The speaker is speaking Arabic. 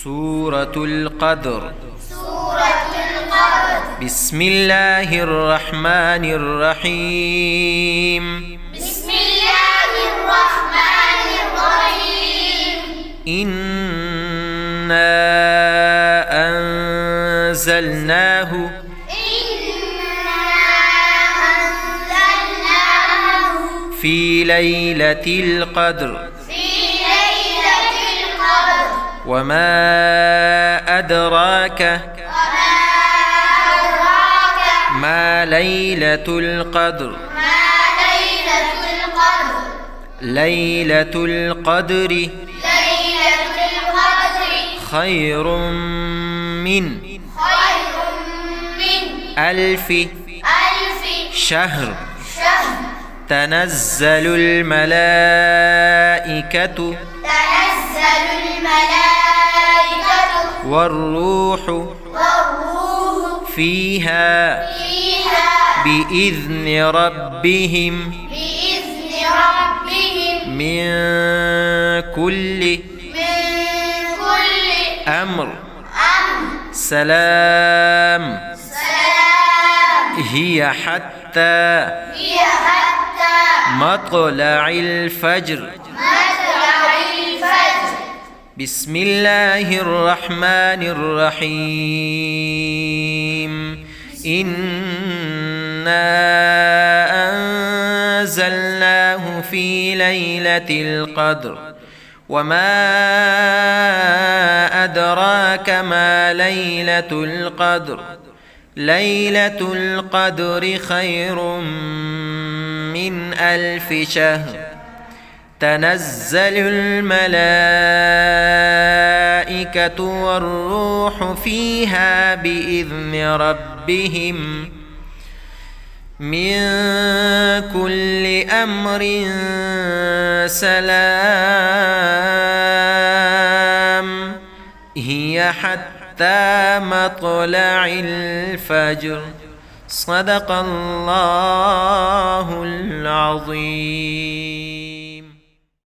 سورة القدر. بسم الله الرحمن الرحيم. بسم الله الرحمن الرحيم. إنا أنزلناه في ليلة القدر. وما أدراك ما ليلة القدر. ليلة القدر خير من ألف شهر. تنزل الملائكة والروح فيها بإذن ربهم من كل أمر. سلام هي حتى مطلع الفجر. بسم الله الرحمن الرحيم. إنا أنزلناه في ليلة القدر. وما أدراك ما ليلة القدر. ليلة القدر خير من ألف شهر. تنزل الملائكة والروح فيها بإذن ربهم من كل أمر. سلام هي حتى مطلع الفجر. صدق الله العظيم.